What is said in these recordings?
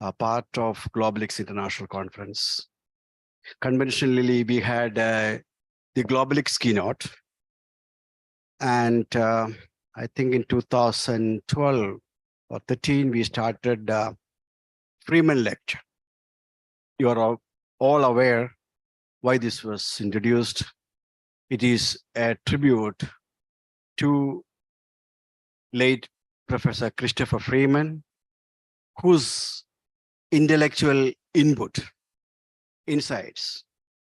a part of Globelics International Conference. Conventionally, we had the Globelics keynote. And I think in 2012 or 13, we started Freeman lecture. You are all aware why this was introduced. It is a tribute to late Professor Christopher Freeman, whose intellectual insights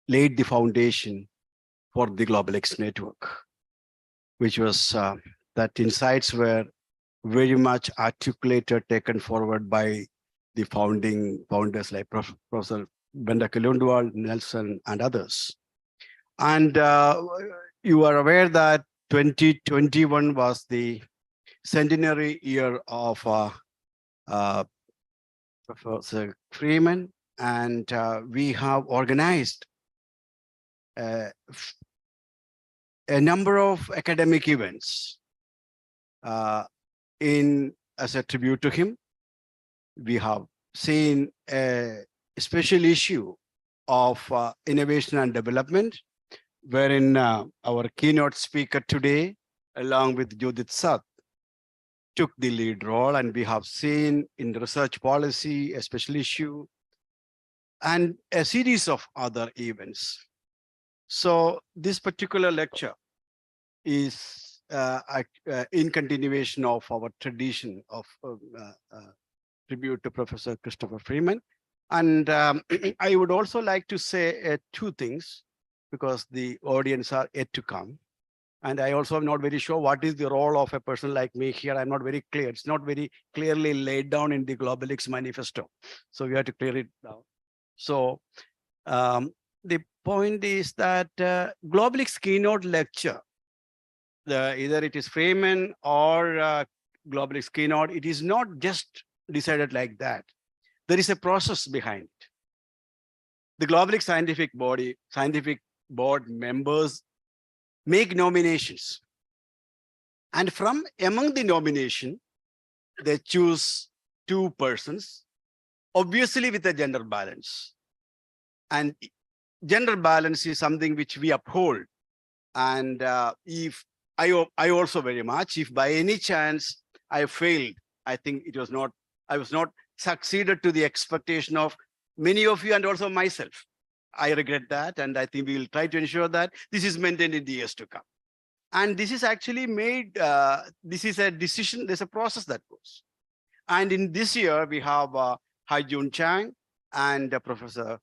laid the foundation for the Globelics network, which was that insights were very much articulated, taken forward by the founders like Professor Bendakilundwal, Nelson, and others. And you are aware that 2021 was the centenary year of Professor Freeman, and we have organized a number of academic events as a tribute to him. We have seen a special issue of innovation and development, wherein our keynote speaker today, along with Judith Sat, took the lead role, and we have seen in research policy a special issue and a series of other events. So this particular lecture is in continuation of our tradition of tribute to Professor Christopher Freeman. And I would also like to say two things, because the audience are yet to come. And I also am not very sure what is the role of a person like me here. I'm not very clear. It's not very clearly laid down in the Globelics manifesto. So we have to clear it down. So the point is that Globelics keynote lecture, either it is Freeman or Globelics keynote, it is not just decided like that. There is a process behind it. The Globelics scientific board members make nominations. And from among the nomination, they choose two persons, obviously with a gender balance. And gender balance is something which we uphold. And if I also very much, if by any chance I failed, I think I was not succeeded to the expectation of many of you and also myself. I regret that, and I think we will try to ensure that this is maintained in the years to come. And this is actually made, this is a decision, there's a process that goes. And in this year, we have Hai-Jun Chang and Professor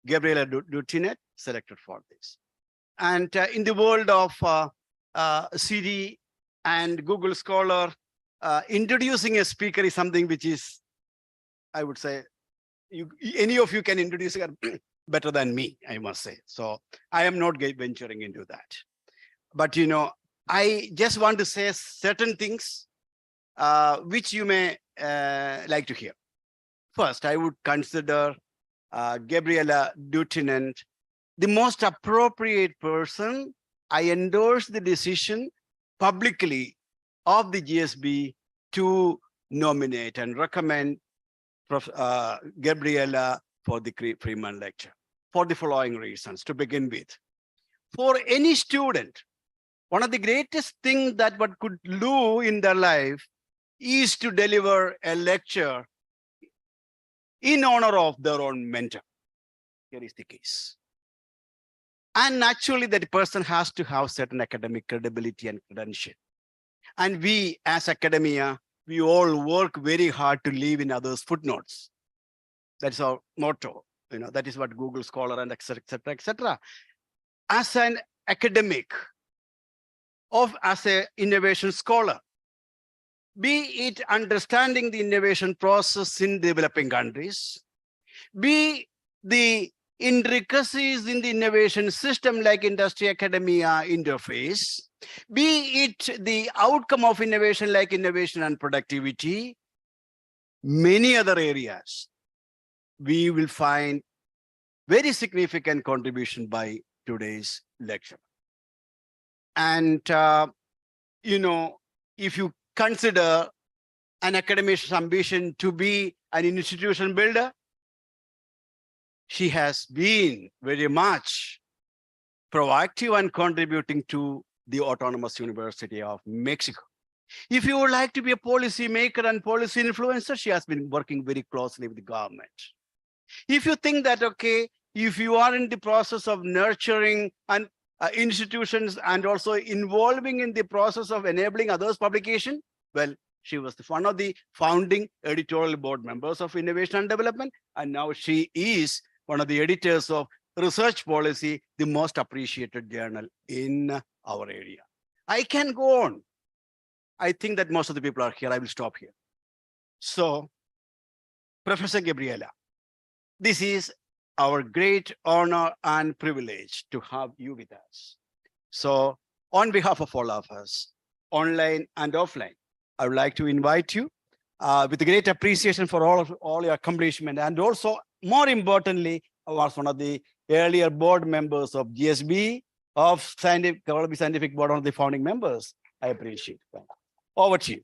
Gabriela Dutinet selected for this. And in the world of CD and Google Scholar, introducing a speaker is something which is, I would say, any of you can introduce it better than me, I must say. So I am not venturing into that. But, I just want to say certain things which you may like to hear. First, I would consider Gabriela Dutinet the most appropriate person. I endorse the decision publicly of the GSB to nominate and recommend Gabriela for the Freeman lecture for the following reasons. To begin with, for any student, one of the greatest things that one could do in their life is to deliver a lecture in honor of their own mentor. Here is the case. And naturally, that person has to have certain academic credibility and credential. And we, as academia, we all work very hard to leave in others' footnotes. That's our motto. That is what Google Scholar and et cetera, et cetera. As an academic, as an innovation scholar, be it understanding the innovation process in developing countries, be the intricacies in the innovation system like industry academia interface, be it the outcome of innovation like innovation and productivity, many other areas, we will find very significant contribution by today's lecture. And, if you consider an academician's ambition to be an institution builder. She has been very much proactive and contributing to the Autonomous University of Mexico. If you would like to be a policy maker and policy influencer, she has been working very closely with the government. If you think that, okay, if you are in the process of nurturing and institutions and also involving in the process of enabling others' publication, well, she was one of the founding editorial board members of Innovation and Development, and now she is one of the editors of Research Policy, the most appreciated journal in our area. I can go on. I think that most of the people are here. I will stop here. So, Professor Gabriela, this is our great honor and privilege to have you with us. So, on behalf of all of us, online and offline, I would like to invite you with great appreciation for all your accomplishment, and also, more importantly, I was one of the earlier board members of GSB, of Global Scientific Board, one of the founding members. I appreciate that. Over to you.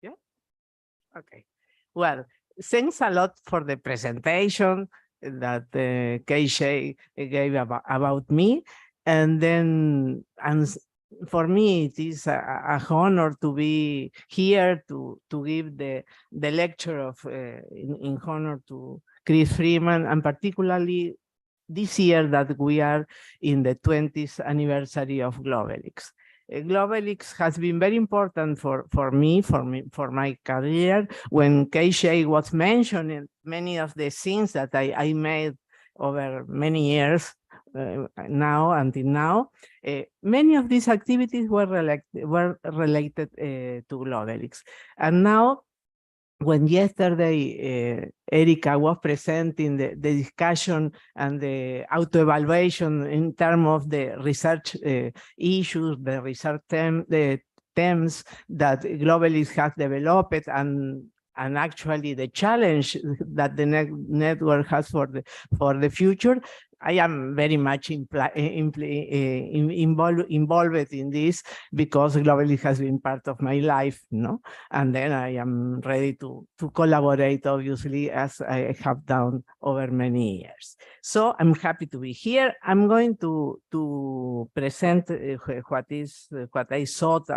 Yeah. Okay. Well, thanks a lot for the presentation that KJ gave about me. And then, for me, it is a honor to be here to give the lecture of in honor to Chris Freeman, and particularly this year that we are in the 20th anniversary of Globelics. Globelics has been very important for my career. When KJ was mentioning many of the things that I made over many years until now, many of these activities were related to Globelics. And now, when yesterday Erika was presenting the discussion and the auto-evaluation in terms of the research issues, the research the themes that Globelics has developed, and actually the challenge that the network has for the future, I am very much involved in this, because Globelics has been part of my life, no? And then I am ready to collaborate, obviously, as I have done over many years. So I'm happy to be here. I'm going to present what I thought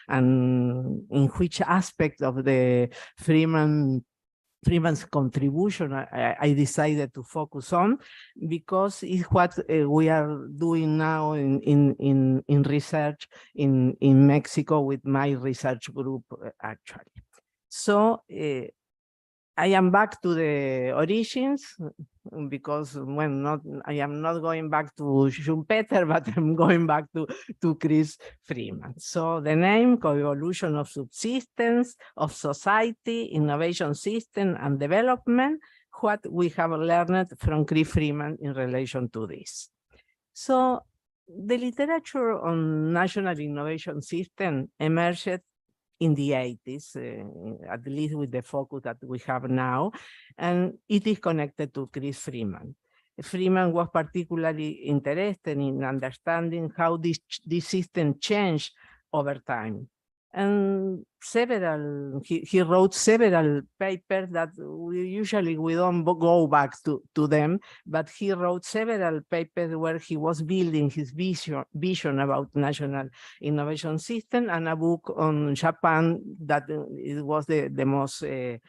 and in which aspect of the Freeman's contribution I decided to focus on, because it's what we are doing now in research in Mexico with my research group, actually. So I am back to the origins, because I am not going back to Schumpeter, but I'm going back to Chris Freeman. So the name, Coevolution of Subsistence, of Society, Innovation System, and Development, what we have learned from Chris Freeman in relation to this. So the literature on national innovation system emerged in the 80s, at least with the focus that we have now, and it is connected to Chris Freeman. Freeman was particularly interested in understanding how this system changed over time. And he wrote several papers that we don't go back to them, but he wrote several papers where he was building his vision about national innovation system, and a book on Japan that it was the most the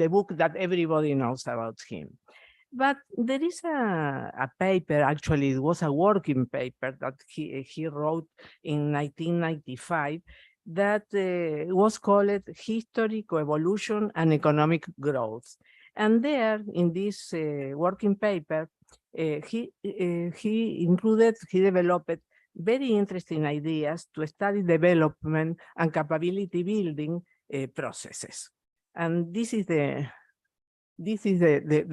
book that everybody knows about him. But there is a paper, actually it was a working paper that he wrote in 1995 that was called History, Coevolution, and Economic Growth. And there, in this working paper, he developed very interesting ideas to study development and capability building processes. And this is the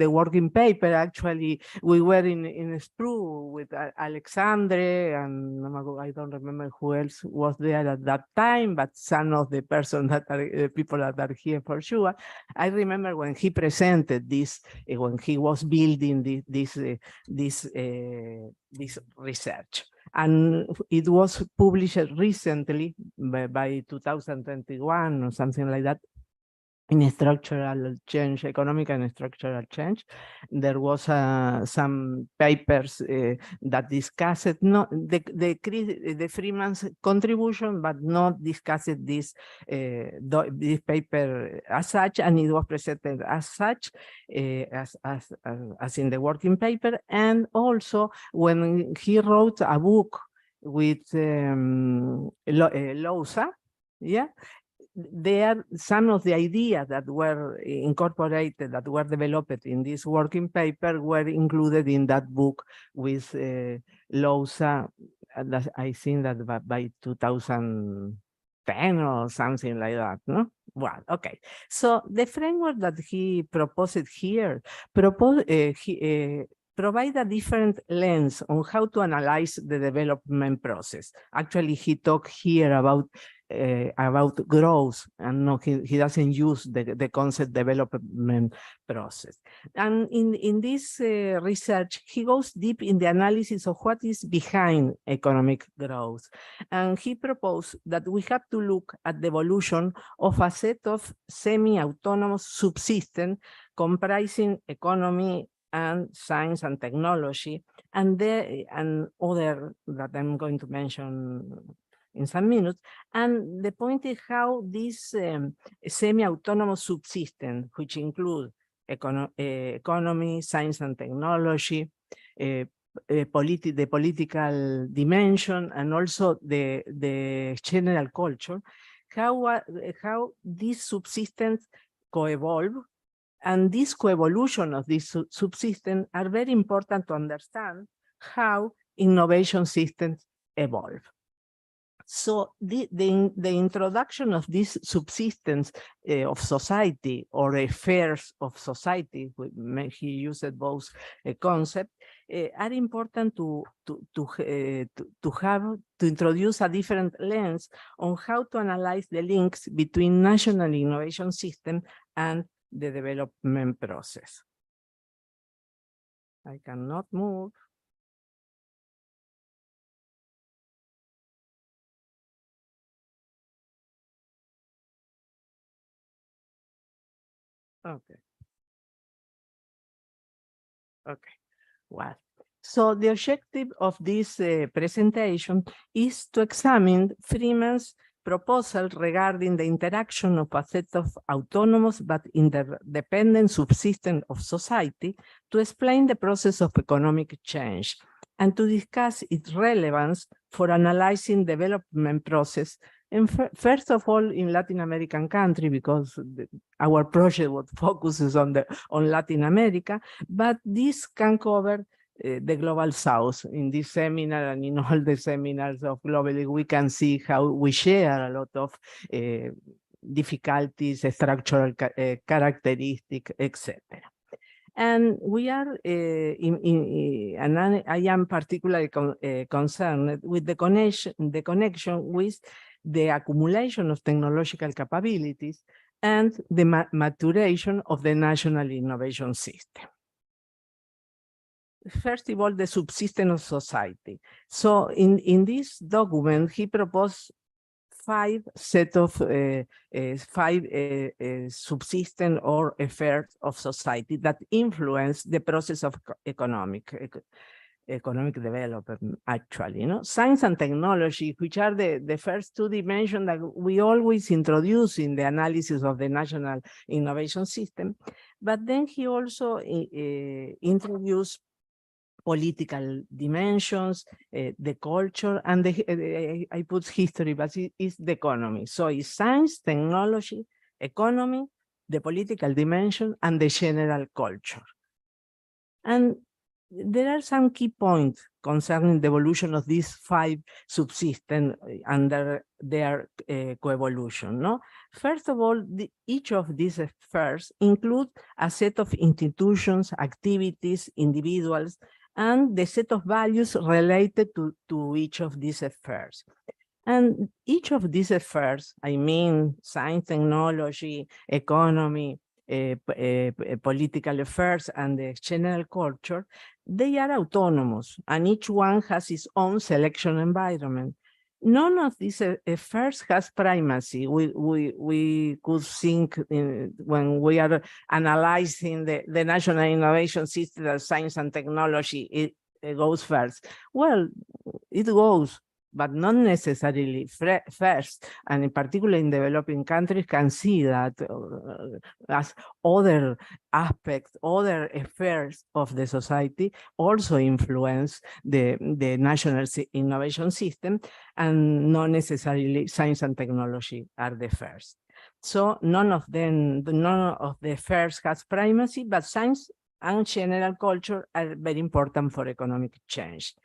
working paper. Actually, we were in Spru with Alexandre, and I don't remember who else was there at that time, but some of the persons that are people that are here for sure. I remember when he presented this, when he was building this research. And it was published recently by 2021 or something like that, in structural change, economic and structural change. There was some papers that discussed not the Freeman's contribution, but not discussed this paper as such, and it was presented as such, as in the working paper. And also when he wrote a book with Lousa, yeah, there some of the ideas that were incorporated, that were developed in this working paper, were included in that book with Lousa. I think that by 2010 or something like that, no? Well, okay. So the framework that he proposed here provide a different lens on how to analyze the development process. Actually, he talked here about growth, and no, he doesn't use the concept development process. And in this research, he goes deep in the analysis of what is behind economic growth. And he proposed that we have to look at the evolution of a set of semi-autonomous subsystems comprising economy and science and technology, and other that I'm going to mention in some minutes. And the point is how this semi-autonomous subsystem, which include economy, science and technology, the political dimension, and also the general culture, how these subsystems co-evolve. And this coevolution of these subsystems are very important to understand how innovation systems evolve. So the introduction of these subsystems of society, or affairs of society, he used both concepts, are important to introduce a different lens on how to analyze the links between national innovation system and the development process. I cannot move. Okay. Well, so the objective of this presentation is to examine Freeman's proposal regarding the interaction of a set of autonomous but interdependent subsystems of society to explain the process of economic change, and to discuss its relevance for analyzing development process, and first of all in Latin American country, because our project focuses on Latin America, but this can cover the Global South. In this seminar and in all the seminars of Globelics, we can see how we share a lot of difficulties, structural characteristics, etc. And we are, and I am particularly concerned with the connection with the accumulation of technological capabilities and the maturation of the national innovation system. First of all, the subsystem of society. So in this document, he proposed five subsystem or affairs of society that influence the process of economic development, actually. You know? Science and technology, which are the first two dimensions that we always introduce in the analysis of the national innovation system. But then he also introduced political dimensions, the culture, and I put history, but it's the economy. So it's science, technology, economy, the political dimension, and the general culture. And there are some key points concerning the evolution of these 5 subsystems under their coevolution. No? First of all, each of these spheres include a set of institutions, activities, individuals, and the set of values related to each of these spheres. And each of these spheres, I mean, science, technology, economy, political affairs, and the general culture, they are autonomous, and each one has its own selection environment. None of these spheres has primacy. We could think when we are analyzing the national innovation system of science and technology, it goes first. Well, it goes, but not necessarily first, and in particular in developing countries can see that as other aspects, other affairs of the society also influence the national innovation system, and not necessarily science and technology are the first. So none of the first has primacy, but science and general culture are very important for economic change.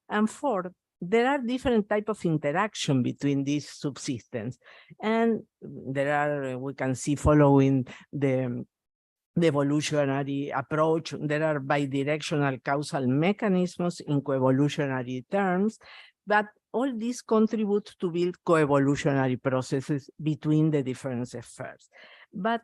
And fourth, there are different types of interaction between these subsystems. And there are, we can see following the evolutionary approach, there are bidirectional causal mechanisms in coevolutionary terms, but all these contribute to build coevolutionary processes between the different spheres. But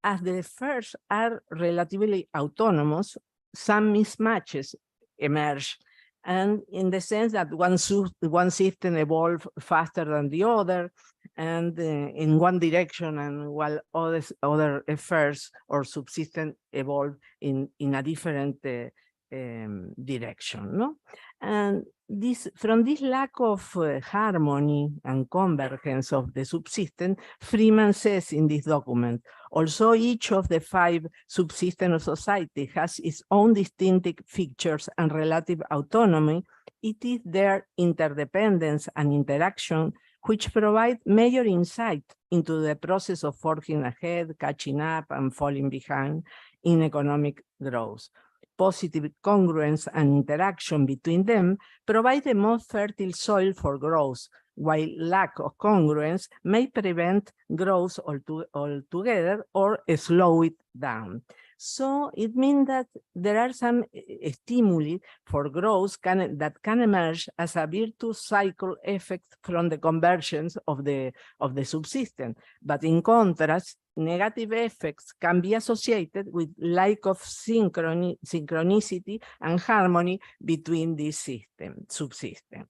as the spheres are relatively autonomous, some mismatches emerge. And in the sense that one system evolves faster than the other, and in one direction, and while other affairs or subsystems evolve in a different direction. No? And from this lack of harmony and convergence of the subsystem, Freeman says in this document, although each of the 5 subsystems of society has its own distinctive features and relative autonomy, it is their interdependence and interaction which provide major insight into the process of forging ahead, catching up, and falling behind in economic growth. Positive congruence and interaction between them provide the most fertile soil for growth, while lack of congruence may prevent growth altogether or slow it down. So it means that there are some stimuli for growth that can emerge as a virtuous cycle effect from the convergence of the subsystem. But in contrast, negative effects can be associated with lack of synchronicity and harmony between these subsystems.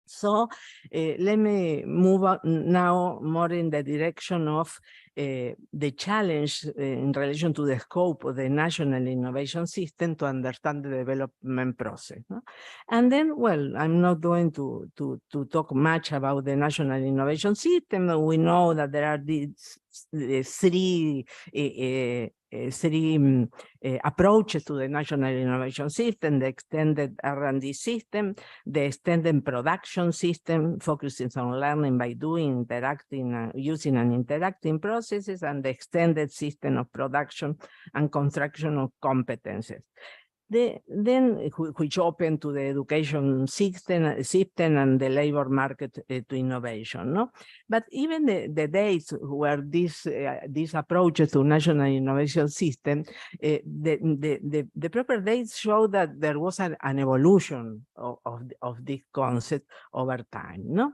So let me move on now more in the direction of the challenge in relation to the scope of the national innovation system to understand the development process. No? And then, well, I'm not going to talk much about the national innovation system. We know that there are these three approaches to the national innovation system: the extended R&D system, the extended production system, focusing on learning by doing, interacting, using and interacting processes, and the extended system of production and construction of competences. Which open to the education system and the labor market to innovation. No? But even the dates where these approaches to national innovation system, the proper dates show that there was an evolution of this concept over time. No?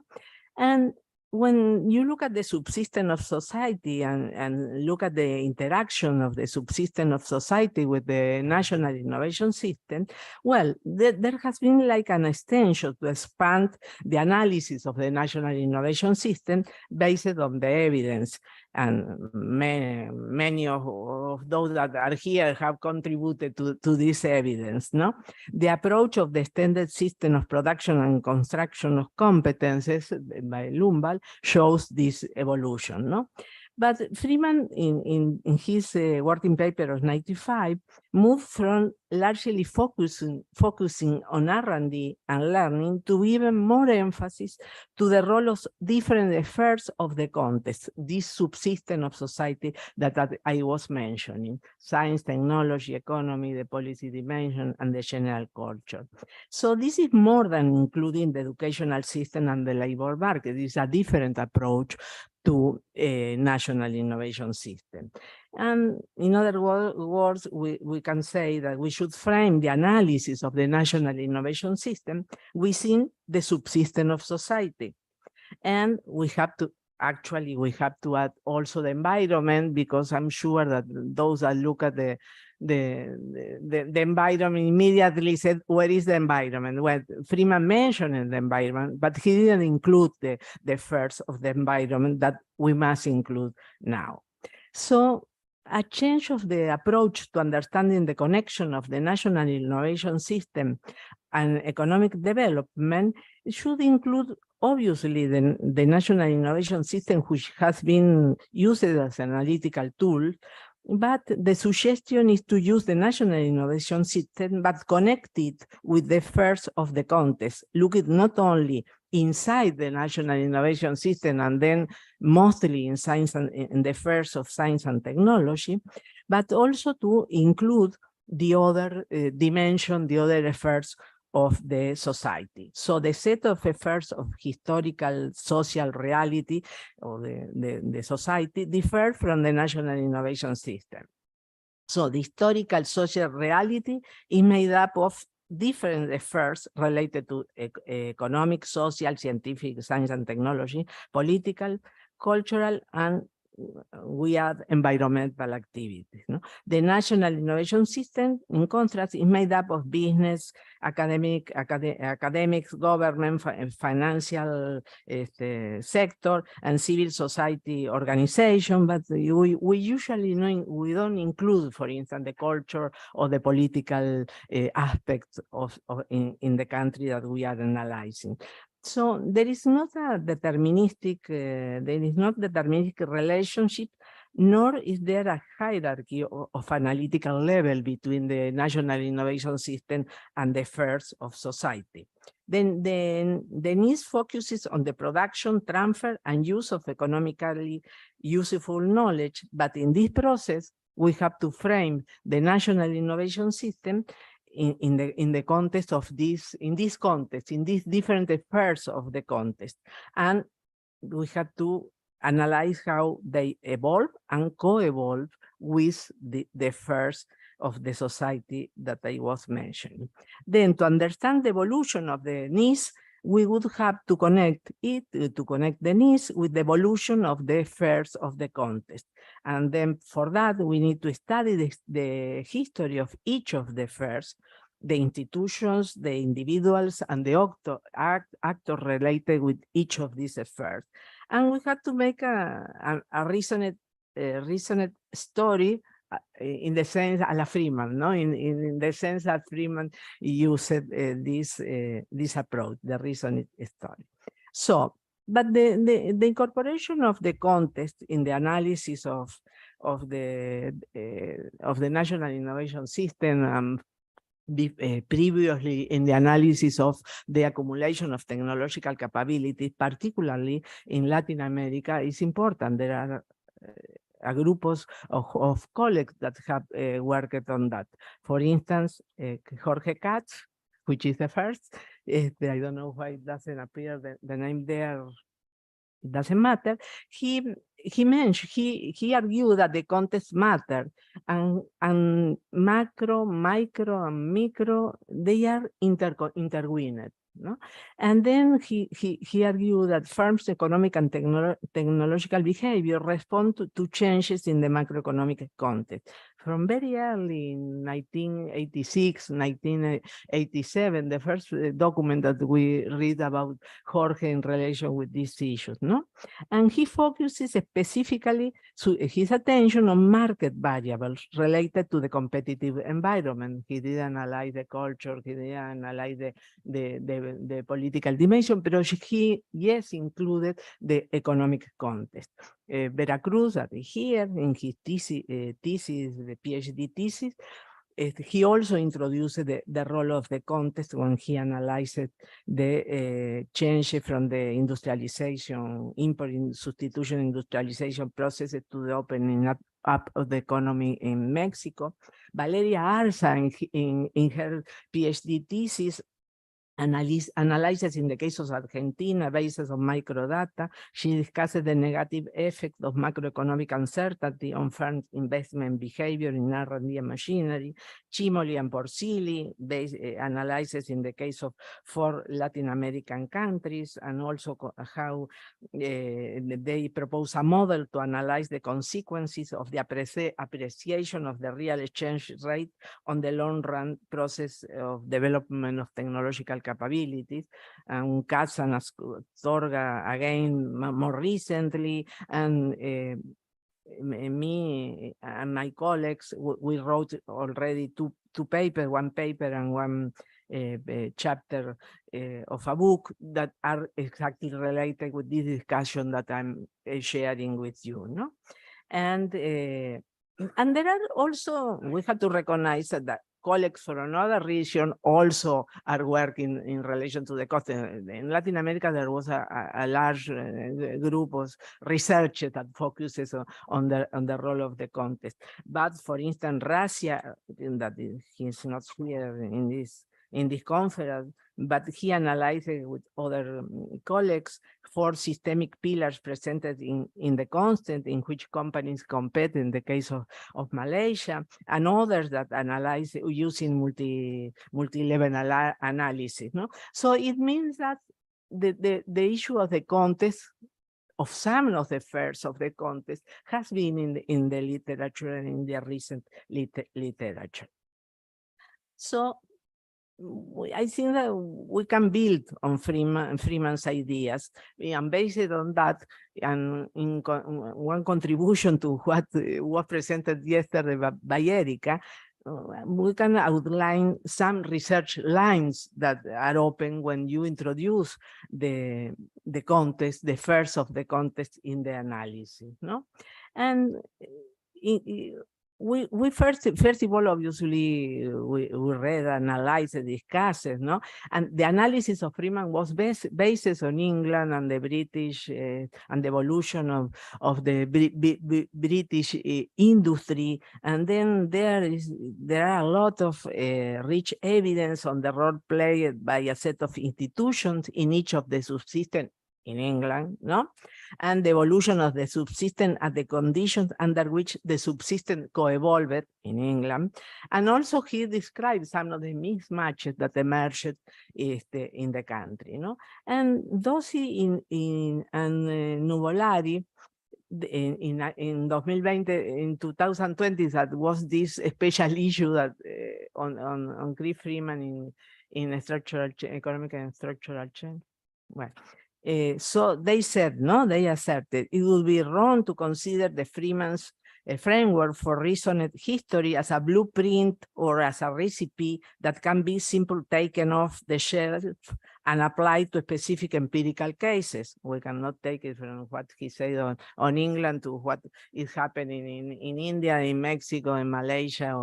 And when you look at the subsystem of society and look at the interaction of the subsystem of society with the national innovation system, well, there has been like an extension to expand the analysis of the national innovation system based on the evidence. And many of those that are here have contributed to this evidence. No? The approach of the extended system of production and construction of competences by Lumbal shows this evolution. No? But Freeman, in his working paper of 95, moved from largely focusing on R&D and learning to even more emphasis to the role of different spheres of the context, this subsystem of society that I was mentioning: science, technology, economy, the policy dimension, and the general culture. So this is more than including the educational system and the labor market. It's a different approach to a national innovation system. And in other words, we can say that we should frame the analysis of the national innovation system within the subsystem of society. And we have to add also the environment, because I'm sure that those that look at the environment immediately said, where is the environment? Well, Freeman mentioned the environment, but he didn't include the first of the environment that we must include now. So a change of the approach to understanding the connection of the national innovation system and economic development should include, obviously, the national innovation system, which has been used as an analytical tool. But the suggestion is to use the national innovation system, but connect it with the first of the context, looking not only inside the national innovation system and then mostly in science and in the first of science and technology, but also to include the other dimension, the other affairs of the society. So the set of affairs of historical social reality or the society differ from the national innovation system. So the historical social reality is made up of different affairs related to economic, social, scientific, science and technology, political, cultural, and we add environmental activities. No? The national innovation system, in contrast, is made up of business, academics, government, financial sector, and civil society organization. But we usually we don't include, for instance, the culture or the political aspects in the country that we are analyzing. So there is not a deterministic, relationship, nor is there a hierarchy of analytical level between the national innovation system and the affairs of society. Then the NIS focuses on the production, transfer, and use of economically useful knowledge. But in this process, we have to frame the national innovation system in the context of this, in these different affairs of the context. And we have to analyze how they evolve and co-evolve with the affairs of the society that I was mentioning. Then to understand the evolution of the NIS, we would have to connect the NIS with the evolution of the affairs of the context. And then for that, we need to study the history of each of the affairs, the institutions, the individuals, and the actor related with each of these affairs. And we have to make a reasoned story in the sense a la Freeman, no? In the sense that Freeman used this approach, the reasoned story. So, but the incorporation of the context in the analysis of the national innovation system, previously in the analysis of the accumulation of technological capabilities, particularly in Latin America, is important. There are groups of colleagues that have worked on that. For instance, Jorge Katz, which is the first. I don't know why it doesn't appear the name there. It doesn't matter. He argued that the context matter, and macro, micro, and micro, they are intertwined. No? And then he argued that firms' economic and technological behavior respond to changes in the macroeconomic context. From very early in 1986, 1987, the first document that we read about Jorge in relation with these issues, no? And he focuses specifically his attention on market variables related to the competitive environment. He didn't analyze the culture, he didn't analyze the the political dimension, but he, yes, included the economic context. Veracruz, that here in his thesis, the PhD thesis, he also introduced the role of the context when he analyzed the change from the industrialization, import substitution industrialization processes to the opening up of the economy in Mexico. Valeria Arza, in her PhD thesis, analyzes in the case of Argentina, basis of microdata. She discusses the negative effect of macroeconomic uncertainty on firms' investment behavior in R&D and machinery. Cimoli and Porcilli analyzes in the case of 4 Latin American countries, and also how they propose a model to analyze the consequences of the appreciation of the real exchange rate on the long run process of development of technological capabilities, and Katz and Astorga again more recently, and me and my colleagues, we wrote already two papers, one paper and one chapter of a book that are exactly related with this discussion that I'm sharing with you, no? And there are also, we have to recognize that colleagues from another region also are working in relation to the cost. In Latin America, there was a large group of research that focuses on the role of the context. But for instance, Russia, that he's not here in this conference, but he analyzed with other colleagues 4 systemic pillars presented in the context in which companies compete in the case of Malaysia, and others that analyze using multi-level analysis. No? So it means that the issue of the context, of some of the affairs of the context, has been in the literature and in the recent literature. So I think that we can build on Freeman's ideas, and based on that, and in one contribution to what was presented yesterday by Erika, we can outline some research lines that are open when you introduce the context, the first of the context in the analysis, no? And we first of all, obviously, we read, analyzed, discussed, no? And the analysis of Freeman was based on England and the British and the evolution of the British industry. And then there are a lot of rich evidence on the role played by a set of institutions in each of the subsystems in England, no? And the evolution of the subsystem and the conditions under which the subsystem co-evolved in England. And also he describes some of the mismatches that emerged in the country, no? And Dossi and Nuvolari in 2020, that was this special issue that on Chris Freeman in economic and structural change. Well, so they said, no, they asserted it would be wrong to consider the Freeman's framework for reasoned history as a blueprint or as a recipe that can be simply taken off the shelf and applied to specific empirical cases. We cannot take it from what he said on England to what is happening in India, in Mexico, in Malaysia,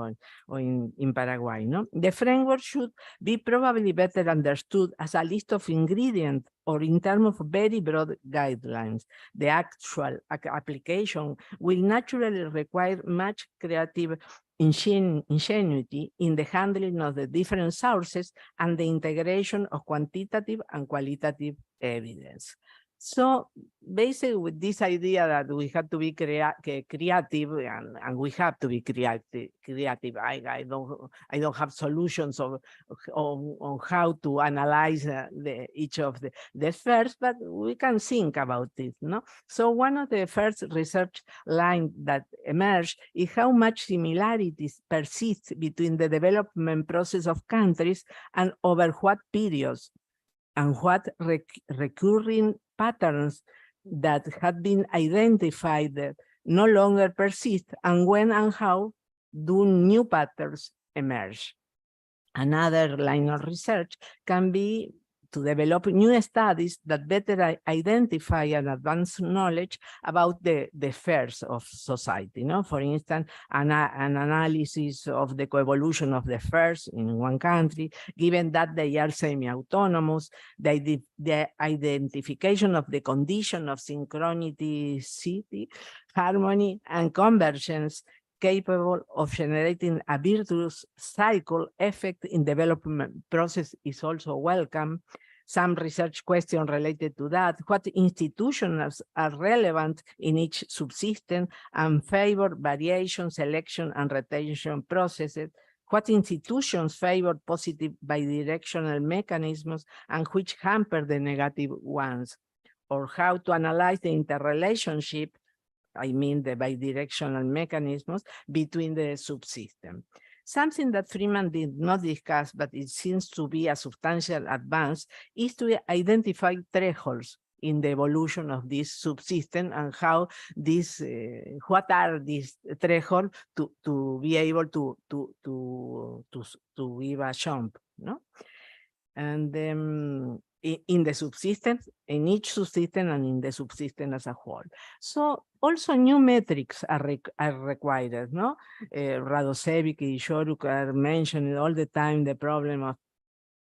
or in Paraguay. No? The framework should be probably better understood as a list of ingredients or in terms of very broad guidelines. The actual application will naturally require much creative ingenuity in the handling of the different sources and the integration of quantitative and qualitative evidence. So basically with this idea that we have to be creative, and we have to be creative. I don't have solutions on how to analyze each of the first, but we can think about it. No? So one of the first research lines that emerged is how much similarities persist between the development process of countries and over what periods, and what recurring patterns that had been identified that no longer persist, and when and how do new patterns emerge. Another line of research can be to develop new studies that better identify and advance knowledge about the affairs of society. No? For instance, an analysis of the coevolution of the affairs in one country, given that they are semi-autonomous, the identification of the condition of synchronicity, harmony, and convergence capable of generating a virtuous cycle effect in development process is also welcome. Some research questions related to that, what institutions are relevant in each subsystem and favor variation, selection, and retention processes, what institutions favor positive bidirectional mechanisms and which hamper the negative ones, or how to analyze the interrelationship, I mean the bidirectional mechanisms, between the subsystems. Something that Freeman did not discuss, but it seems to be a substantial advance, is to identify thresholds in the evolution of this subsystem and how this, what are these thresholds to be able to give a jump, no? And in the subsystems, in each subsystem and in the subsystem as a whole. So also new metrics are required, no? Radosevic and Joruk are mentioning all the time the problem of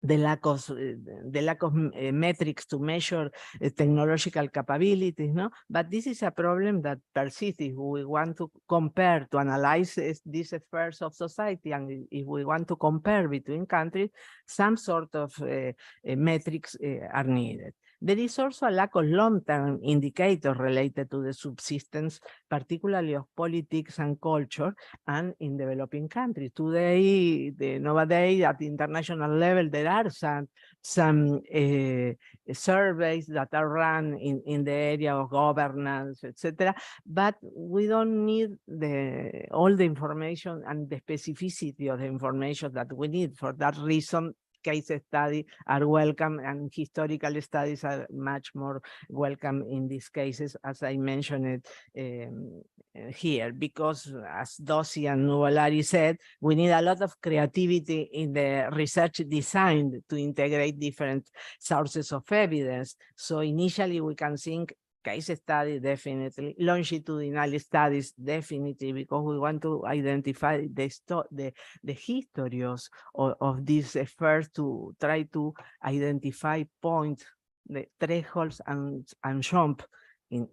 the lack of metrics to measure technological capabilities, no? But this is a problem that persists if we want to compare, to analyze these affairs of society, and if we want to compare between countries, some sort of metrics are needed. There is also a lack of long-term indicators related to the subsistence, particularly of politics and culture, and in developing countries. Today, nowadays, at the international level, there are some surveys that are run in the area of governance, etc. But we don't need all the information and the specificity of the information that we need. For that reason, case studies are welcome, and historical studies are much more welcome in these cases, as I mentioned here, because as Dossi and Nuvolari said, we need a lot of creativity in the research design to integrate different sources of evidence. So initially we can think case study, definitely. Longitudinal studies, definitely, because we want to identify the history of these efforts to try to identify points, the thresholds and jump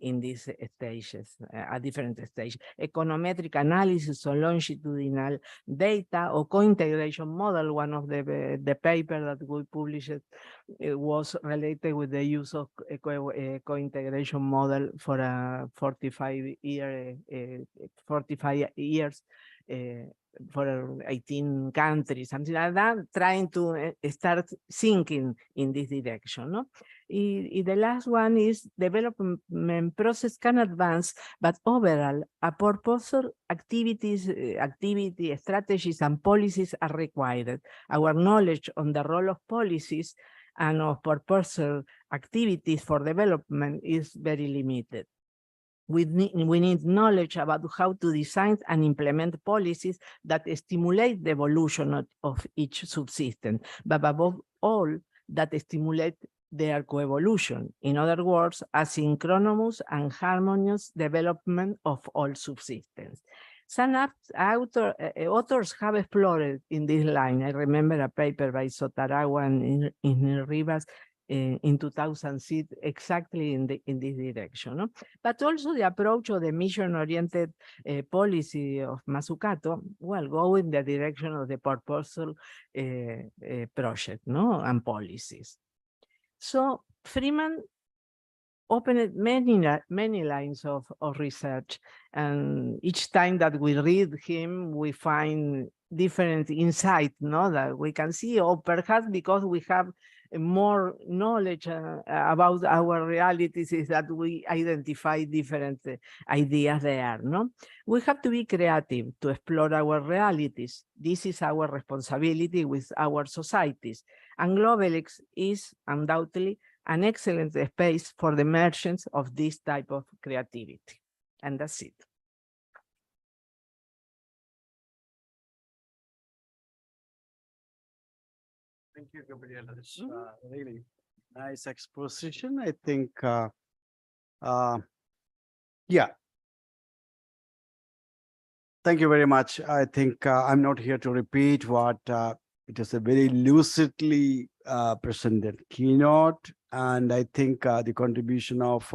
in these stages, at different stages. Econometric analysis or longitudinal data or co-integration model. One of the paper that we published was related with the use of a co-integration model for a 45 years for 18 countries, something like that, trying to start thinking in this direction. No? The last one is development process can advance, but overall, a purposeful activity, strategies, and policies are required. Our knowledge on the role of policies and of purposeful activities for development is very limited. We need knowledge about how to design and implement policies that stimulate the evolution of each subsystem, but above all, that stimulate their coevolution. In other words, a synchronous and harmonious development of all subsystems. Some authors have explored in this line. I remember a paper by Sotaragua and Rivas in 2006, exactly in this direction. No? But also the approach of the mission-oriented policy of Mazzucato, well, go in the direction of the purposeful project, no, and policies. So Freeman opened many lines of research, and each time that we read him, we find different insight, no, that we can see, or perhaps because we have more knowledge about our realities, is that we identify different ideas there, no? We have to be creative to explore our realities. This is our responsibility with our societies, and Globelics is undoubtedly an excellent space for the emergence of this type of creativity. And that's it. Thank you, Gabriela. That's really Nice exposition. I think, yeah. Thank you very much. I think I'm not here to repeat what it is a very lucidly presented keynote. And I think the contribution of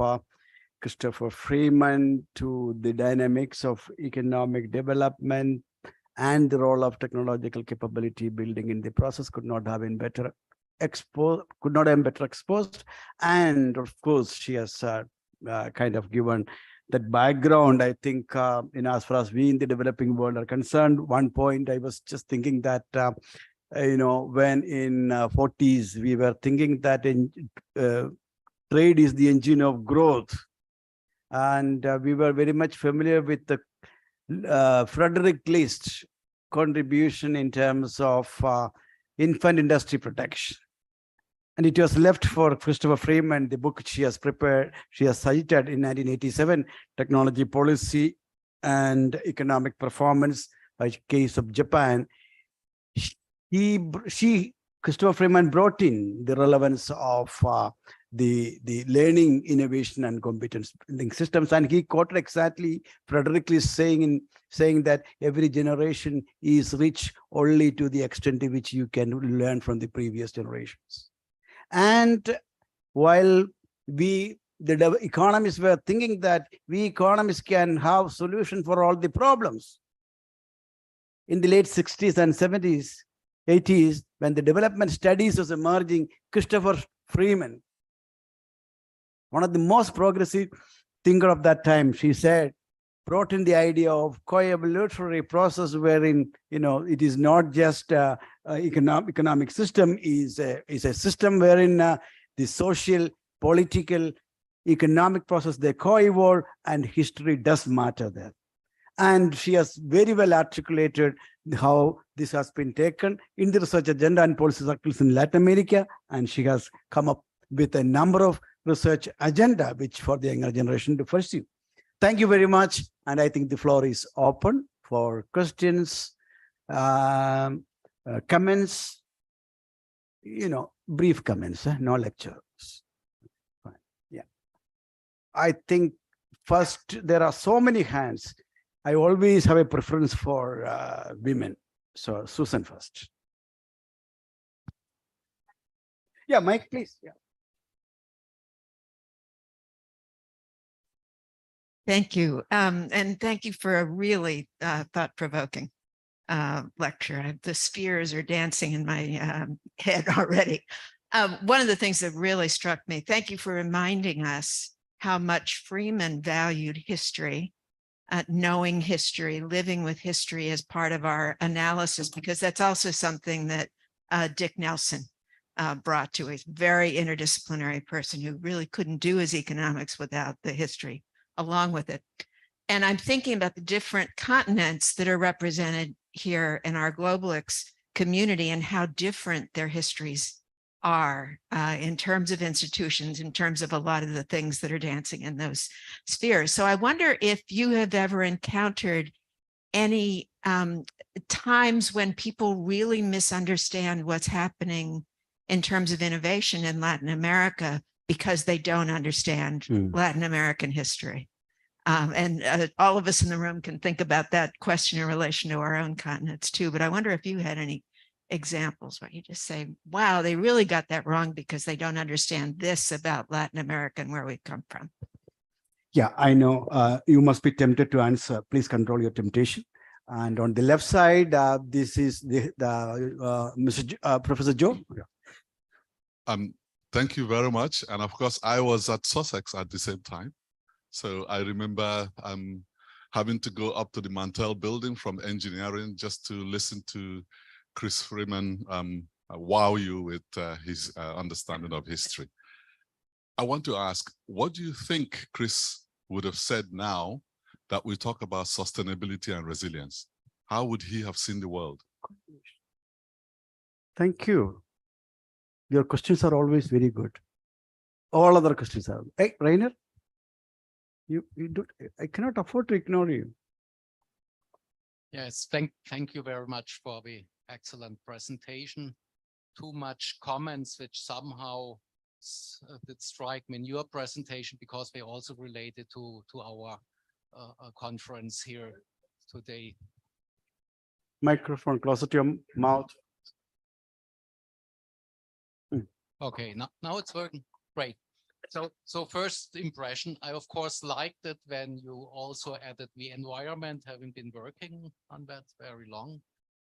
Christopher Freeman to the dynamics of economic development and the role of technological capability building in the process could not have been better exposed. And of course, she has kind of given that background. I think, as far as we in the developing world are concerned, one point I was just thinking that, when in 40s, we were thinking that trade is the engine of growth. And we were very much familiar with the Frederick List's contribution in terms of infant industry protection. And it was left for Christopher Freeman, the book she has prepared, she has cited in 1987, Technology Policy and Economic Performance by Case of Japan. Christopher Freeman brought in the relevance of the learning, innovation, and competence building systems. And he quoted exactly Frederick List saying that every generation is rich only to the extent to which you can learn from the previous generations. And while the economists were thinking that we economists can have solutions for all the problems, in the late 60s and 70s, 80s, when the development studies was emerging, Christopher Freeman, one of the most progressive thinker of that time, she said, brought in the idea of coevolutionary process, wherein it is not just economic system, is a system wherein the social, political, economic process, they co-evolve, and history does matter there. And she has very well articulated how this has been taken in the research agenda and policy circles in Latin America, and she has come up with a number of research agenda which for the younger generation to pursue. Thank you very much. And I think the floor is open for questions, comments, brief comments, no lectures. Yeah. I think first, there are so many hands. I always have a preference for women. So Susan first. Yeah, Mike, please. Yeah. Thank you. And thank you for a really thought-provoking lecture. The spheres are dancing in my head already. One of the things that really struck me, thank you for reminding us how much Freeman valued history, knowing history, living with history as part of our analysis, because that's also something that Dick Nelson brought to a very interdisciplinary person who really couldn't do his economics without the history along with it. And I'm thinking about the different continents that are represented here in our Globelics community and how different their histories are in terms of institutions, in terms of a lot of the things that are dancing in those spheres. So I wonder if you have ever encountered any times when people really misunderstand what's happening in terms of innovation in Latin America because they don't understand Latin American history. And all of us in the room can think about that question in relation to our own continents too. But I wonder if you had any examples where you just say, wow, they really got that wrong because they don't understand this about Latin America and where we come from. Yeah, I know you must be tempted to answer. Please control your temptation. And on the left side, this is Professor Joe. Yeah. Thank you very much. And of course, I was at Sussex at the same time. So I remember having to go up to the Mantell building from engineering just to listen to Chris Freeman wow you with his understanding of history. I want to ask, what do you think Chris would have said now that we talk about sustainability and resilience? How would he have seen the world? Thank you. Your questions are always very good. All other questions are. Hey, Rainer, you do. I cannot afford to ignore you. Yes, thank you very much for the excellent presentation. Too much comments which somehow points that strike me in your presentation because they also related to our conference here today. Microphone closer to your mouth. Okay, now it's working. Great. So first impression, I of course liked it when you also added the environment, having been working on that very long.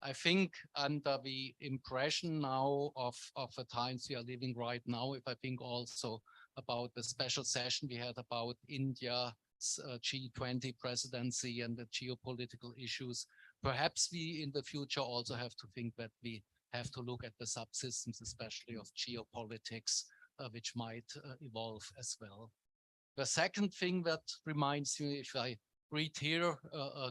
I think under the impression now of the times we are living right now, if I think also about the special session we had about India's G20 presidency and the geopolitical issues, perhaps we in the future also have to think that we have to look at the subsystems, especially of geopolitics, which might evolve as well. The second thing that reminds me, if I read here,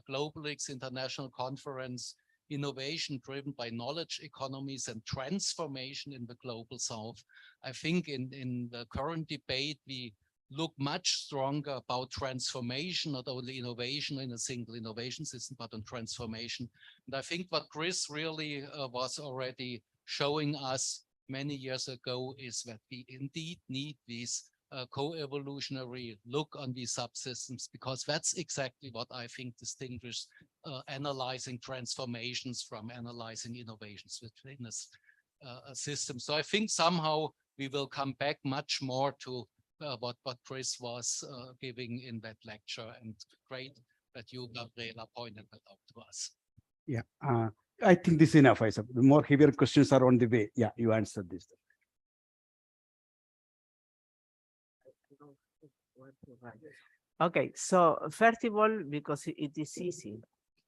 Globelics International Conference, innovation driven by knowledge economies and transformation in the global south. I think in the current debate, we look much stronger about transformation, not only innovation in a single innovation system, but on transformation. And I think what Chris really was already showing us many years ago is that we indeed need these co-evolutionary look on these subsystems, because that's exactly what I think distinguishes analyzing transformations from analyzing innovations within a system. So I think somehow we will come back much more to what Chris was giving in that lecture, and great that you, Gabriela, pointed that out to us. Yeah, I think this is enough. The more heavier questions are on the way. Yeah, you answered this. Okay, so first of all, because it is easy,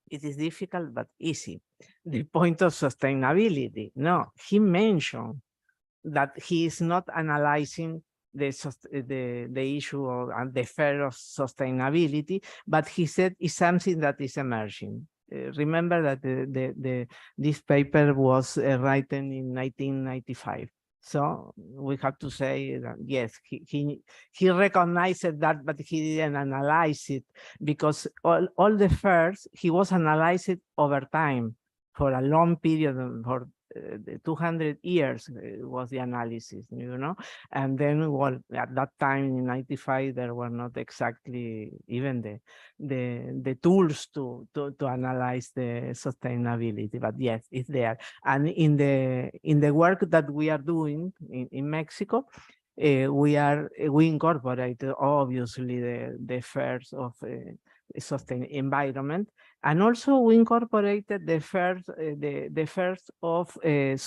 it is difficult, but easy. The point of sustainability. No, he mentioned that he is not analyzing the issue of the fair of sustainability, but he said it's something that is emerging. Remember that this paper was written in 1995. So we have to say that yes, he recognized that, but he didn't analyze it, because all the fairs he was analyzed over time for a long period, for 200 years was the analysis, you know. And then, well, at that time in 95, there were not exactly even the tools to analyze the sustainability, but yes, it's there. And in the work that we are doing in Mexico, we incorporate obviously the fairs of sustain environment, and also we incorporated the first of the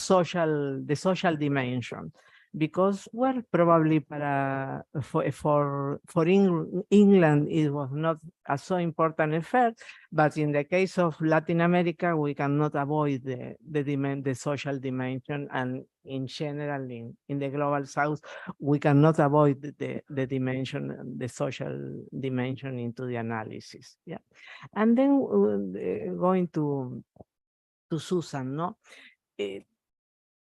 social dimension, because, well, probably for England it was not a so important affair, but in the case of Latin America we cannot avoid the social dimension, and in general in the global south we cannot avoid the dimension, the social dimension into the analysis. Yeah, and then going to Susan, no.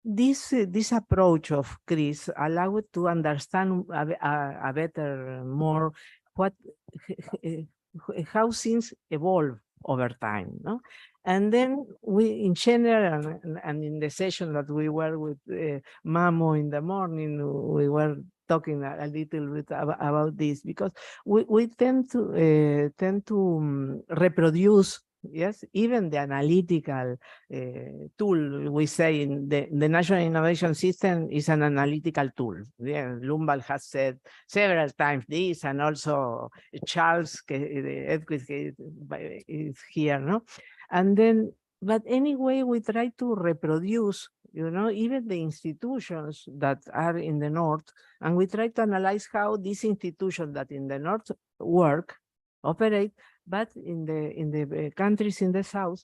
This approach of Chris allowed to understand a better, more how things evolve over time, no? And then we, in general, and in the session that we were with Mamo in the morning, we were talking a little bit about this, because we tend to reproduce. Yes, even the analytical tool, we say in the National Innovation System is an analytical tool. Yeah, Lumbal has said several times this, and also Charles is here, no? And then, but anyway, we try to reproduce, you know, even the institutions that are in the North, and we try to analyze how these institutions that in the North operate, but in the countries in the South,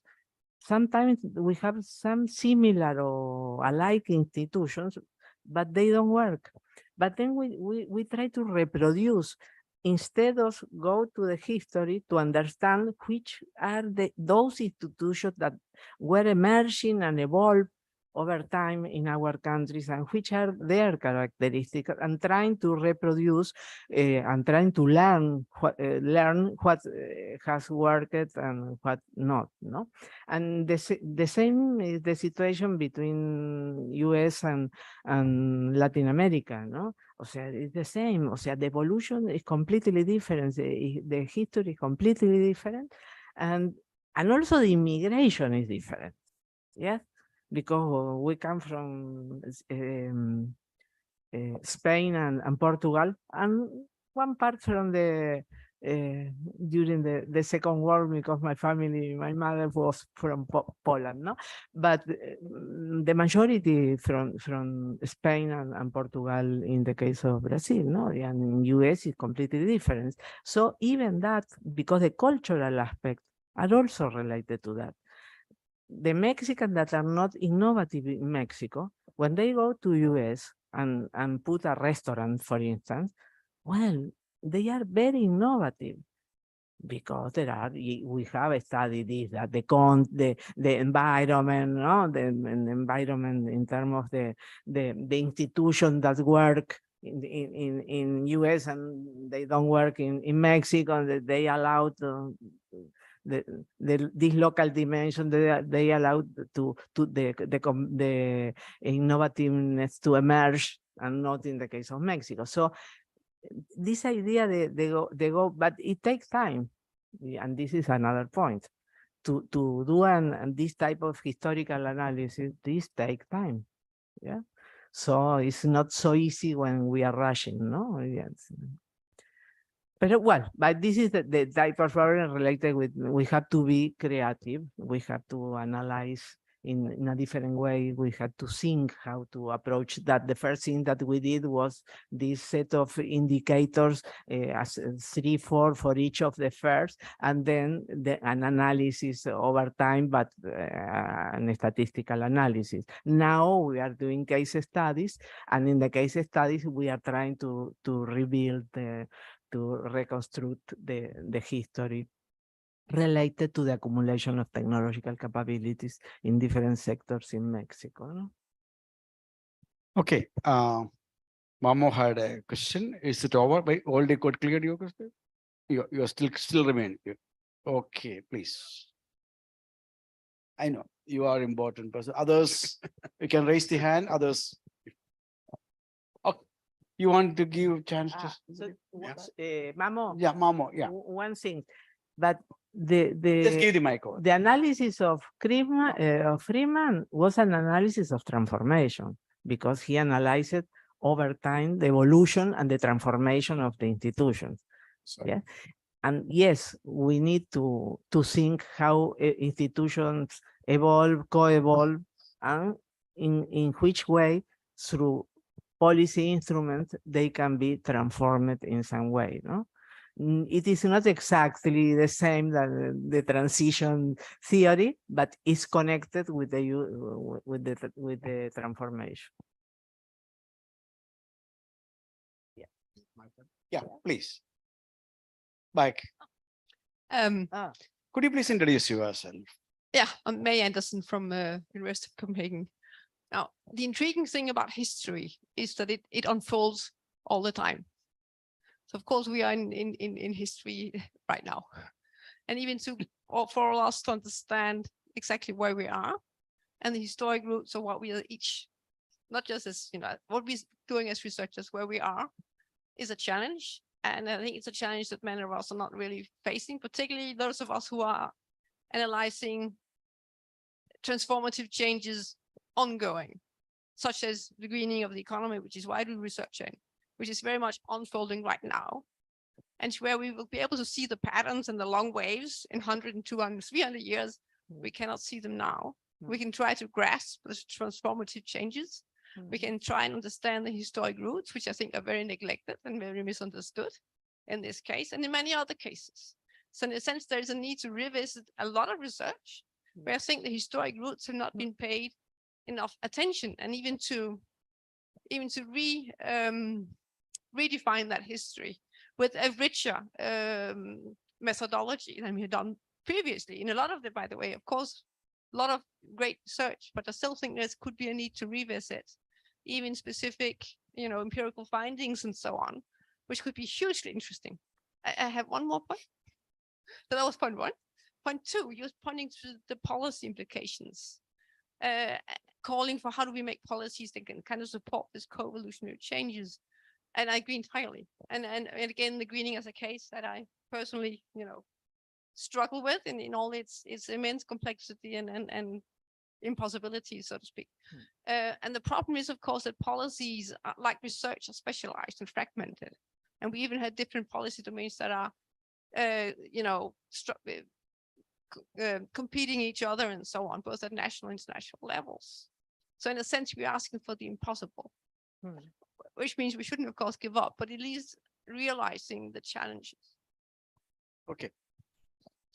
sometimes we have some similar or alike institutions, but they don't work. But then we try to reproduce, instead of go to the history to understand which are those institutions that were emerging and evolved over time in our countries and which are their characteristics, and trying to reproduce and trying to learn what has worked and what not, no? And the same is the situation between US and Latin America, no? O sea, it's the same. O sea, the evolution is completely different. The history is completely different. And also the immigration is different. Yes, because we come from Spain and Portugal, and one part from the during the Second War, because my family, my mother was from Poland, no, but the majority from Spain and Portugal in the case of Brazil, no, and US is completely different. So even that, because the cultural aspects are also related to that. The Mexicans that are not innovative in Mexico, when they go to US and put a restaurant, for instance, well, they are very innovative because we have studied this, that the environment, no, the environment in terms of the institution that work in US and they don't work in Mexico, and they allow this local dimension, they allow to the innovativeness to emerge, and not in the case of Mexico. So this idea they go, but it takes time, and this is another point to do this type of historical analysis. This takes time, yeah. So it's not so easy when we are rushing, no. Yes. But this is the type of problem related with, we have to be creative. We have to analyze in a different way. We had to think how to approach that. The first thing that we did was this set of indicators, as 3, 4 for each of the first, and then an analysis over time, but an statistical analysis. Now we are doing case studies, and in the case studies, we are trying to rebuild to reconstruct the history related to the accumulation of technological capabilities in different sectors in Mexico. No? Okay. Mamo had a question. Is it over? By all the code cleared your question? You are still remain here. Okay, please. I know you are important person. Others, you can raise the hand. Others. Okay. You want to give chance to Mamo. Yeah, Mamo. Yeah. One thing, but Just give the mic over. the analysis of Freeman was an analysis of transformation, because he analyzed over time the evolution and the transformation of the institutions. Sorry. Yeah, and yes, we need to think how institutions evolve, co-evolve, and in which way through policy instruments they can be transformed in some way. No. It is not exactly the same that the transition theory, but it's connected with the transformation. Yeah. Yeah, please. Mike. Could you please introduce yourself? Yeah, I'm May Anderson from University of Copenhagen. Now, the intriguing thing about history is that it unfolds all the time. So of course we are in history right now, and even for us to understand exactly where we are and the historic roots of what we are each, not just as what we're doing as researchers, where we are, is a challenge. And I think it's a challenge that many of us are not really facing, particularly those of us who are analyzing transformative changes ongoing, such as the greening of the economy, which is widely researching, which is very much unfolding right now, and where we will be able to see the patterns and the long waves in 100 and 200, 300 years. We cannot see them now. We can try to grasp the transformative changes. We can try and understand the historic roots, which I think are very neglected and very misunderstood in this case and in many other cases. So in a sense, there is a need to revisit a lot of research where I think the historic roots have not been paid enough attention, and even to redefine that history with a richer methodology than we had done previously. In a lot of the, by the way, of course, a lot of great research, but I still think there could be a need to revisit even specific, empirical findings and so on, which could be hugely interesting. I have one more point. So that was point one. Point two, you're pointing to the policy implications, calling for how do we make policies that can kind of support this co-evolutionary changes. And I agree entirely. And again, the greening as a case that I personally, struggle with in all its immense complexity and impossibilities, so to speak. And the problem is, of course, that policies like research are specialized and fragmented. And we even had different policy domains that are, competing each other and so on, both at national and international levels. So in a sense, we're asking for the impossible, which means we shouldn't, of course, give up, but at least realizing the challenges. Okay.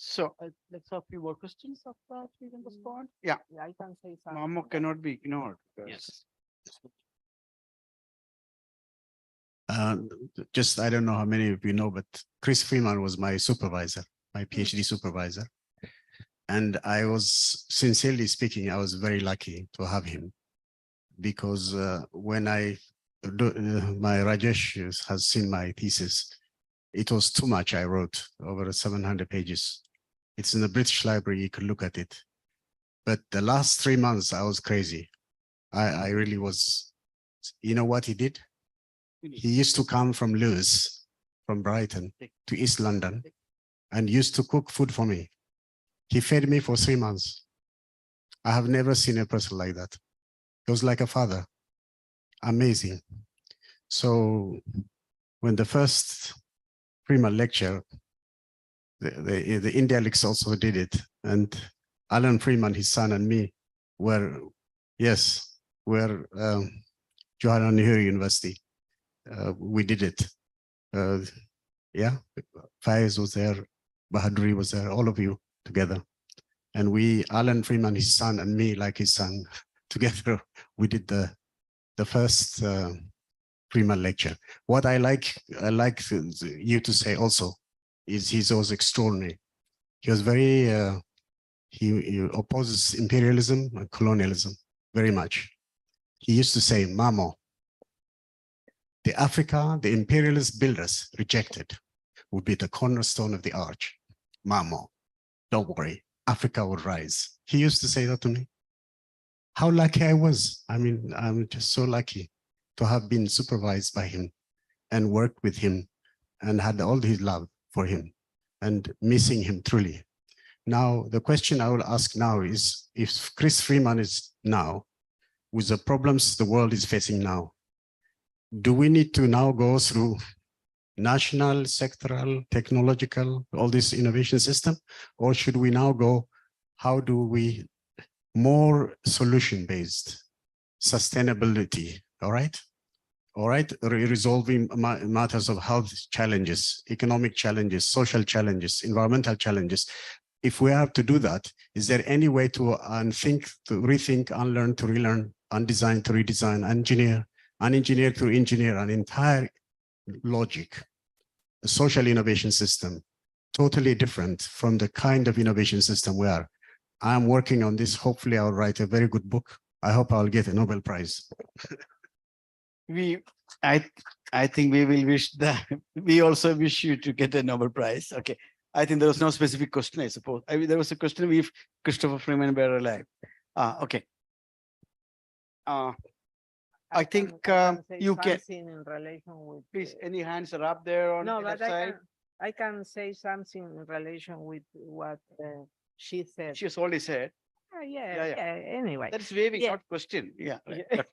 So let's have a few more questions of that we can respond. Yeah, Yeah, I can say something. Mamo cannot be ignored. Yes. Just, I don't know how many of you know, but Chris Freeman was my supervisor, my PhD supervisor. And I was, sincerely speaking, I was very lucky to have him, because when my Rajesh has seen my thesis, it was too much. I wrote over 700 pages. It's in the British Library, you could look at it. But the last 3 months, I was crazy. I really was. You know what he did? He used to come from Lewes, from Brighton to East London, and used to cook food for me. He fed me for 3 months. I have never seen a person like that. He was like a father. Amazing. So when the first Freeman lecture, the Globelics also did it. And Alan Freeman, his son, and me were Jawaharlal Nehru University. We did it. Faiz was there, Bahaduri was there, all of you together. And Alan Freeman, his son, and me, like his son, together, we did the first Freeman lecture. What I like you to say also is he was extraordinary. He was very, he opposes imperialism and colonialism very much. He used to say, Mamo, the Africa, the imperialist builders rejected would be the cornerstone of the arch. Mamo, don't worry, Africa will rise. He used to say that to me. How lucky I was. I mean, I'm just so lucky to have been supervised by him and worked with him and had all his love for him and missing him truly. Now, the question I will ask now is, if Chris Freeman is now, with the problems the world is facing now, do we need to now go through national, sectoral, technological, all this innovation system, or should we now go, how do we more solution-based sustainability, all right? All right, resolving matters of health challenges, economic challenges, social challenges, environmental challenges. If we have to do that, is there any way to unthink, to rethink, unlearn, to relearn, undesign, to redesign, unengineer to engineer an entire logic, a social innovation system, totally different from the kind of innovation system we are. I'm working on this. Hopefully I'll write a very good book. I hope I'll get a Nobel Prize. I think we will wish that. We also wish you to get a Nobel Prize. Okay. I think there was no specific question, I suppose. There was a question if Christopher Freeman were alive. Okay. I think you can. In relation with, Please, any hands are up there on no, the but left side? I can say something in relation with what she said. She has already said. Anyway. That's waving, Yeah. not question. Yeah. Right.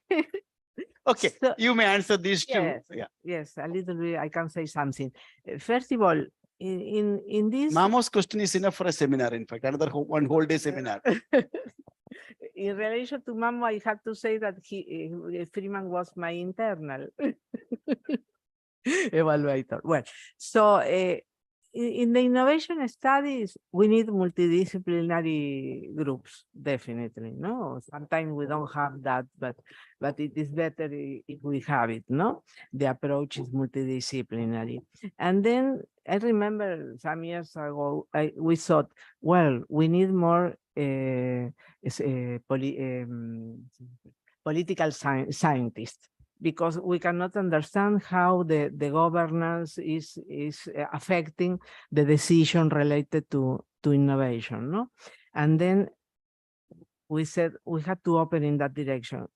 Okay, So, you may answer these two. yes, Yeah. yes, a little bit, I can say something. First of all, in this. Mamo's question is enough for a seminar, in fact, another one whole day seminar. In relation to Mamo, I have to say that Freeman was my internal evaluator. Well, so in the innovation studies, we need multidisciplinary groups, definitely. No, sometimes we don't have that, but it is better if we have it. No, the approach is multidisciplinary, and then I remember some years ago, we thought, well, we need more political scientists, because we cannot understand how the governance is affecting the decision related to innovation, no? And then we said we had to open in that direction.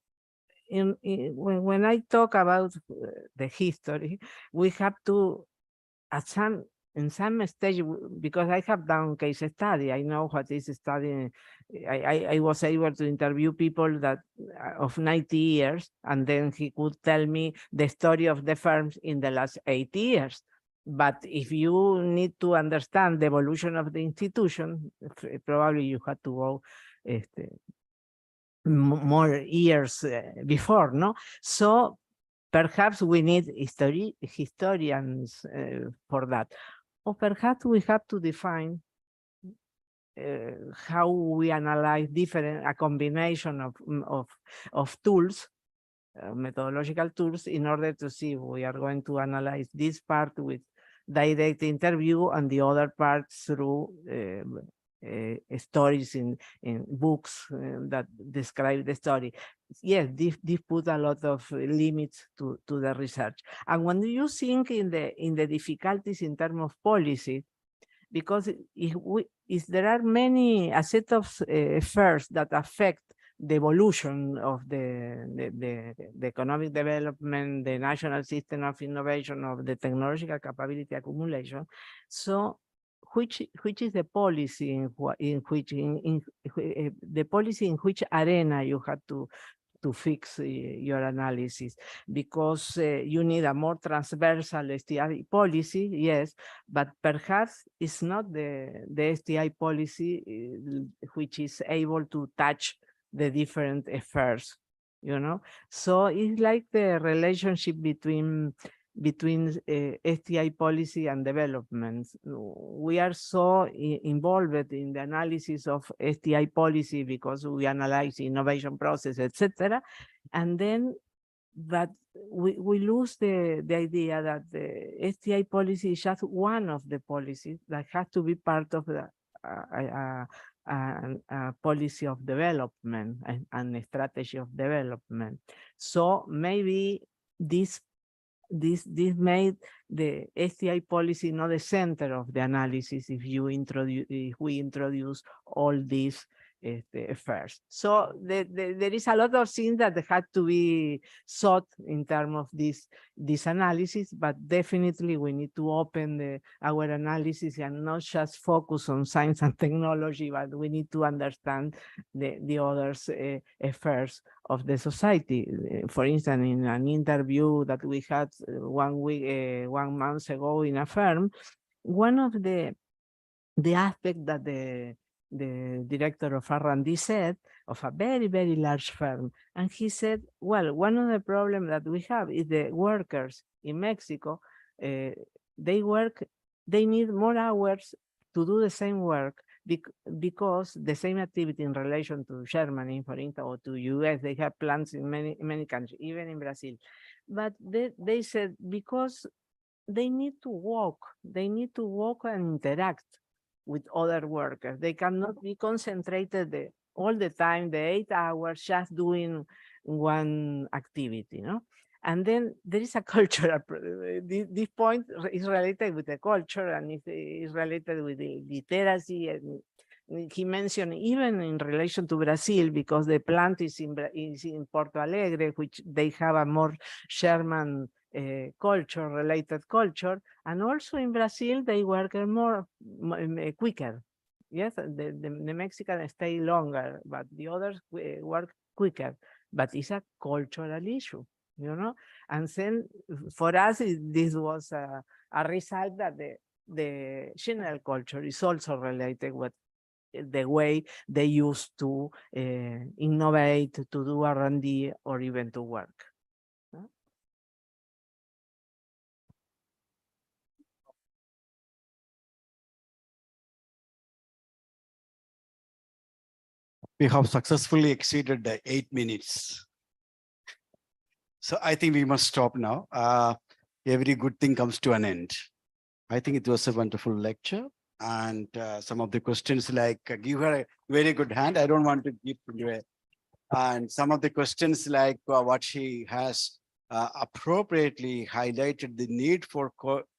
When I talk about the history, we have to, in some stage, because I have done case study, I know what is studying. I was able to interview people that of 90 years, and then he could tell me the story of the firms in the last 8 years. But if you need to understand the evolution of the institution, probably you have to go more years before, no? So perhaps we need historians for that. Or perhaps we have to define how we analyze a combination of tools, methodological tools, in order to see we are going to analyze this part with direct interview and the other part through stories in books that describe the story. Yes, this put a lot of limits to the research. And when you think in the difficulties in terms of policy, because if there are a set of affairs that affect the evolution of the economic development, the national system of innovation, of the technological capability accumulation, so which is the policy in which arena you have to fix your analysis, because you need a more transversal STI policy, yes, but perhaps it's not the STI policy which is able to touch the different affairs, you know? So it's like the relationship between STI policy and development. We are so involved in the analysis of STI policy because we analyze innovation process, etc. And then that we lose the idea that the STI policy is just one of the policies that has to be part of the policy of development and a strategy of development. So maybe this made the STI policy not the center of the analysis if we introduce all these affairs. So there is a lot of things that had to be sought in terms of this analysis, but definitely we need to open our analysis and not just focus on science and technology, but we need to understand the other affairs of the society. For instance, in an interview that we had 1 month ago in a firm, one of the aspects that the director of R&D said, of a very, very large firm, and he said, well, one of the problems that we have is the workers in Mexico, they need more hours to do the same work because the same activity in relation to Germany, for instance, or to US, they have plants in many countries, even in Brazil. But they said because they need to walk and interact with other workers. They cannot be concentrated all the time, the 8 hours, just doing one activity, no? And then there is a cultural, this point is related with the culture and it is related with the literacy. And he mentioned even in relation to Brazil, because the plant is in Porto Alegre, which they have a more German related culture, and also in Brazil they work more quicker. Yes, the Mexicans stay longer, but the others work quicker. But it's a cultural issue, you know. And then for us, this was a result that the general culture is also related with the way they used to innovate, to do R&D, or even to work. We have successfully exceeded the 8 minutes. So I think we must stop now. Every good thing comes to an end. I think it was a wonderful lecture. And some of the questions like, give her a very good hand. I don't want to give you a, and some of the questions like what she has appropriately highlighted the need for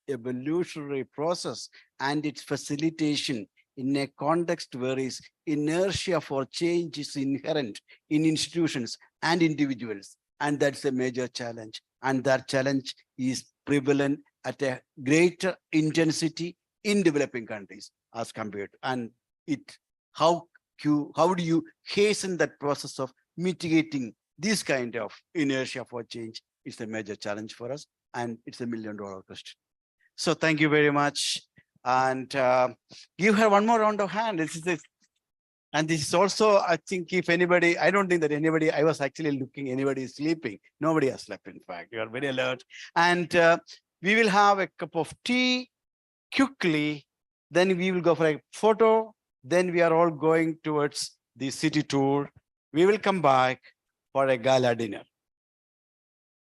evolutionary process and its facilitation in a context where is inertia for change is inherent in institutions and individuals. And that's a major challenge. And that challenge is prevalent at a greater intensity in developing countries as compared. And it, how do you hasten that process of mitigating this kind of inertia for change? Is a major challenge for us. And it's $1 million question. So thank you very much. And give her one more round of hand. And this is also, I think if anybody, I don't think that anybody, I was actually looking, anybody is sleeping. Nobody has slept, in fact. You are very alert. And we will have a cup of tea quickly. Then we will go for a photo. Then we are all going towards the city tour. We will come back for a gala dinner.